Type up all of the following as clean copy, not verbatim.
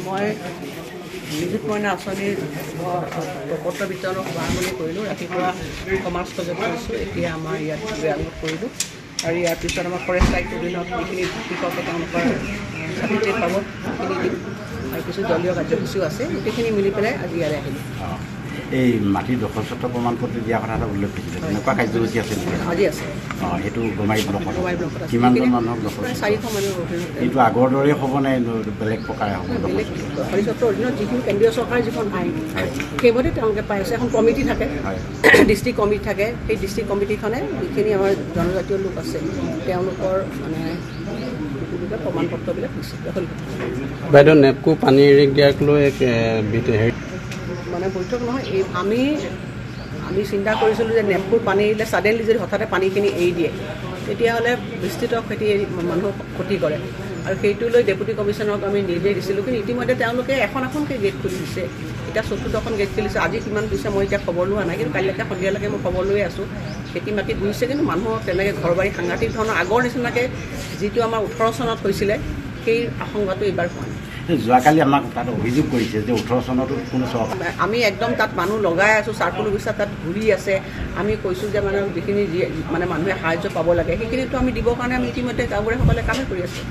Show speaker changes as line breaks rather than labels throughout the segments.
মই নিযুত মইনা আঁচনিৰ পত্ৰ বিতৰণৰ শুভাৰম্ভণি কৰিলোঁ। ৰাতিপুৱা সমাজ সজাগ কৰিছোঁ, এতিয়া আমাৰ ইয়াত ব্যায়ামত কৰিলোঁ আৰু ইয়াৰ পিছত আমাৰ ফৰেষ্ট আইন অধীনত যিখিনি কৃষকে তেওঁলোকৰ চাৰ্টিফিকেট পাব সেইখিনি দিম আৰু কিছু দলীয় কাৰ্যসূচীও আছে, গোটেইখিনি মিলি পেলাই আজি ইয়ালৈ আহিলোঁ।
এই মাটিৰ দখলস্বত্ব প্ৰমাণ পত্ৰ দিয়া কথা এটা উল্লেখ কৰিছিলে, তেনেকুৱা কাৰ্যসূচী আছে নেকি?
আজি আছে।
সেইটো গমাৰি ব্লকত
আছে।
কিমানজন মানুহক দখল?
400 মানুহৰ অধীনত।
এইটো আগৰ দৰেই হ'ব নে বেলেগ প্ৰকাৰে হ'ব?
বেলেগ দখলস্বত্বৰ অধীনত যিখিনি কেন্দ্ৰীয় চৰকাৰৰ যিখন আইন সেইমতে তেওঁলোকে পাই আছে। এখন কমিটি থাকে, ডিষ্ট্ৰিক্ট কমিটি থাকে, সেই ডিষ্ট্ৰিক্ট কমিটিখনে যিখিনি আমাৰ জনজাতীয় লোক আছে তেওঁলোকৰ মানে প্ৰমাণ পত্ৰবিলাক দখল কৰে।
বাইদেউ নেপকো পানী ৰিক দিয়াক লৈ
মানে বৈঠক নহয়, এই আমি চিন্তা কৰিছিলোঁ যে নেপকোৰ পানী এৰিলে ছাডেনলি যদি হঠাতে পানীখিনি এৰি দিয়ে তেতিয়াহ'লে বিস্তৃত খেতি মানুহক ক্ষতি কৰে আৰু সেইটো লৈ ডেপুটি কমিশ্যনাৰক আমি নিৰ্দেশ দিছিলোঁ। কিন্তু ইতিমধ্যে তেওঁলোকে এখনকৈ গেট খুলি দিছে। এতিয়া 14খন গেট খুলিছে। আজি কিমান দিছে মই এতিয়া খবৰ লোৱা নাই, কিন্তু কাইলৈকে সন্ধিয়ালৈকে মই খবৰ লৈ আছোঁ। খেতি মাটি বুজিছে, কিন্তু মানুহক তেনেকৈ ঘৰ বাৰী সাংঘাতিক ধৰণৰ আগৰ নিচিনাকৈ যিটো আমাৰ 18 চনত হৈছিলে সেই আশংকাটো এইবাৰ হোৱা নাই।
যোৱাকালি আমাক তাত অভিযোগ কৰিছে যে 18 চনতো কোনো চৰকাৰ,
আমি একদম তাত মানুহ লগাই আছোঁ, চাৰ্কুল অফিচাৰ তাত ঘূৰি আছে। আমি কৈছোঁ যে মানে যিখিনি মানে মানুহে সাহাৰ্য পাব লাগে সেইখিনিতো আমি দিবৰ কাৰণে আমি ইতিমধ্যে গাঁওবুঢ়াসকলে কামেই কৰি আছোঁ।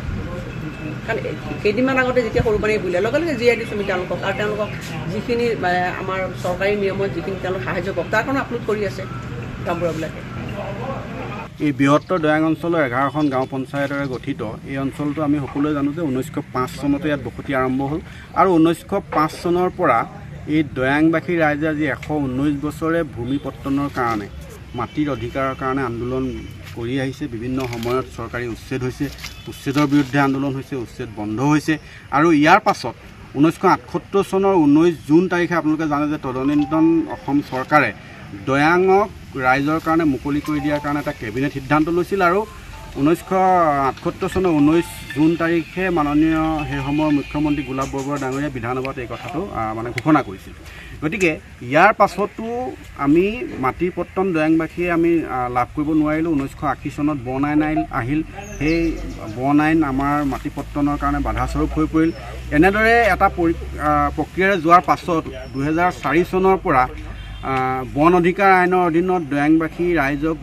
কাৰণ কেইদিনমান আগতে যেতিয়া সৰু পানী বুলিলে লগে লগে জীয়াই দিছোঁ আমি তেওঁলোকক, আৰু তেওঁলোকক যিখিনি আমাৰ চৰকাৰী নিয়মত যিখিনি তেওঁলোক সাহাৰ্য পাব তাৰ কাৰণে আপলোড কৰি আছে গাঁওবুঢ়াবিলাকে।
এই বৃহত্তৰ দৈয়াং অঞ্চলৰ 11খন গাঁও পঞ্চায়তেৰে গঠিত এই অঞ্চলটো আমি সকলোৱে জানো যে 1905 চনতে ইয়াত বসতি আৰম্ভ হ'ল আৰু 1905 চনৰ পৰা এই দৈয়াংবাসী ৰাইজে আজি 119 বছৰে ভূমি পত্তনৰ কাৰণে মাটিৰ অধিকাৰৰ কাৰণে আন্দোলন কৰি আহিছে। বিভিন্ন সময়ত চৰকাৰী উচ্ছেদ হৈছে, উচ্ছেদৰ বিৰুদ্ধে আন্দোলন হৈছে, উচ্ছেদ বন্ধ হৈছে আৰু ইয়াৰ পাছত 1978 চনৰ 19 জুন তাৰিখে আপোনালোকে জানে যে তদানীন্তন অসম চৰকাৰে দৈয়াঙক ৰাইজৰ কাৰণে মুকলি কৰি দিয়াৰ কাৰণে এটা কেবিনেট সিদ্ধান্ত লৈছিল আৰু 1978 চনৰ 19 জুন তাৰিখে মাননীয় সেই সময়ৰ মুখ্যমন্ত্ৰী গোলাপ বৰবৰুৱা ডাঙৰীয়া বিধানসভাত এই কথাটো মানে ঘোষণা কৰিছিল। গতিকে ইয়াৰ পাছতো আমি মাটিৰ পট্টন দৈয়াংবাসীয়ে আমি লাভ কৰিব নোৱাৰিলোঁ। 1980 চনত বন আইন আহিল, সেই বন আইন আমাৰ মাটি পট্টনৰ কাৰণে বাধাস্বৰূপ হৈ পৰিল। এনেদৰে এটা প্ৰক্ৰিয়াৰে যোৱাৰ পাছত 2004 চনৰ পৰা বন অধিকাৰ আইনৰ অধীনত দৈয়াংবাসী ৰাইজক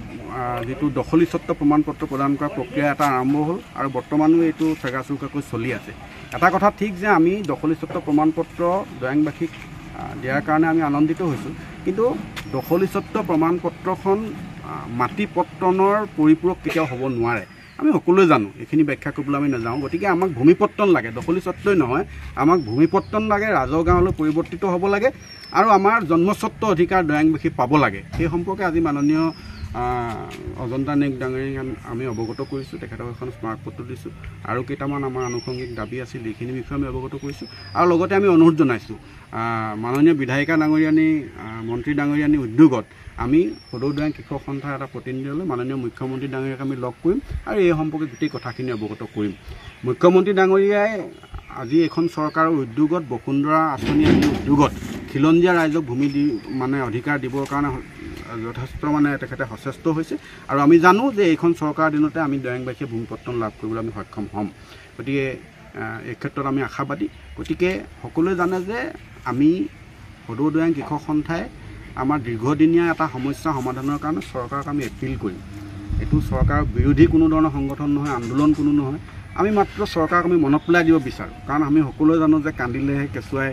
যিটো দখলী স্বত্ব প্ৰমাণ পত্ৰ প্ৰদান কৰা প্ৰক্ৰিয়া এটা আৰম্ভ হ'ল আৰু বৰ্তমানো এইটো চেগাচুৰকাকৈ চলি আছে। এটা কথা ঠিক যে আমি দখলী স্বত্ব প্ৰমাণ পত্ৰ দৈয়াংবাসীক দিয়াৰ কাৰণে আমি আনন্দিত হৈছোঁ, কিন্তু দখলী স্বত্ব প্ৰমাণ পত্ৰখন মাটি পট্টনৰ পৰিপূৰক কেতিয়াও হ'ব নোৱাৰে। আমি সকলোৱে জানো, এইখিনি ব্যাখ্যা কৰিবলৈ আমি নাযাওঁ। গতিকে আমাক ভূমিপট্টন লাগে, দখলী স্বত্বই নহয়, আমাক ভূমিপট্টন লাগে, ৰাজহ গাঁৱলৈ পৰিৱৰ্তিত হ'ব লাগে আৰু আমাৰ জন্মস্বত্ব অধিকাৰ দৈয়াংবাসী পাব লাগে। সেই সম্পৰ্কে আজি মাননীয় অজন্তা নেওগ ডাঙৰীয়াক আমি অৱগত কৰিছোঁ, তেখেতক এখন স্মাৰকপত্ৰ দিছোঁ আৰু কেইটামান আমাৰ আনুষংগিক দাবী আছিল এইখিনি বিষয়ে আমি অৱগত কৰিছোঁ আৰু লগতে আমি অনুৰোধ জনাইছোঁ মাননীয় বিধায়িকা ডাঙৰীয়ানী, মন্ত্ৰী ডাঙৰীয়ানী উদ্যোগত আমি সদৌ দৈয়াং কৃষক সন্থাৰ এটা প্ৰতিনিধিলৈ মাননীয় মুখ্যমন্ত্ৰী ডাঙৰীয়াক আমি লগ কৰিম আৰু এই সম্পৰ্কে গোটেই কথাখিনি অৱগত কৰিম। মুখ্যমন্ত্ৰী ডাঙৰীয়াই আজি এখন চৰকাৰৰ উদ্যোগত বসুন্ধৰা আঁচনি আদি উদ্যোগত খিলঞ্জীয়া ৰাইজক ভূমি দি মানে অধিকাৰ দিবৰ কাৰণে যথেষ্ট মানে তেখেতে সচেষ্ট হৈছে আৰু আমি জানো যে এইখন চৰকাৰৰ দিনতে আমি দৈয়াংবাসীয়ে ভূমিপট্টন লাভ কৰিবলৈ আমি সক্ষম হ'ম। গতিকে এই ক্ষেত্ৰত আমি আশাবাদী। গতিকে সকলোৱে জানে যে আমি সদৌ দৈয়াং কৃষক সন্থাই আমাৰ দীৰ্ঘদিনীয়া এটা সমস্যা সমাধানৰ কাৰণে চৰকাৰক আমি এপিল কৰিম। এইটো চৰকাৰৰ বিৰোধী কোনো ধৰণৰ সংগঠন নহয়, আন্দোলন কোনো নহয়। আমি মাত্ৰ চৰকাৰক আমি মনত পেলাই দিব বিচাৰোঁ, কাৰণ আমি সকলোৱে জানো যে কান্দিলেহে কেঁচুৱাই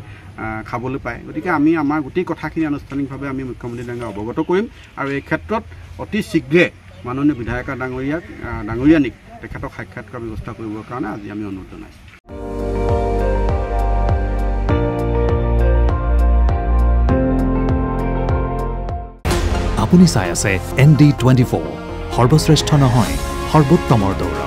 খাবলৈ পায়। গতিকে আমি আমাৰ গোটেই কথাখিনি আনুষ্ঠানিকভাৱে আমি মুখ্যমন্ত্ৰী ডাঙৰীয়াক অৱগত কৰিম আৰু এই ক্ষেত্ৰত অতি শীঘ্ৰে মাননীয় বিধায়িকা ডাঙৰীয়ানীক তেখেতক সাক্ষাৎ কৰাৰ ব্যৱস্থা কৰিবৰ কাৰণে আজি আমি অনুৰোধ জনাইছোঁ।
আপুনি চাই আছে ND24, সৰ্বশ্ৰেষ্ঠ নহয় সৰ্বোত্তমৰ দৌৰ।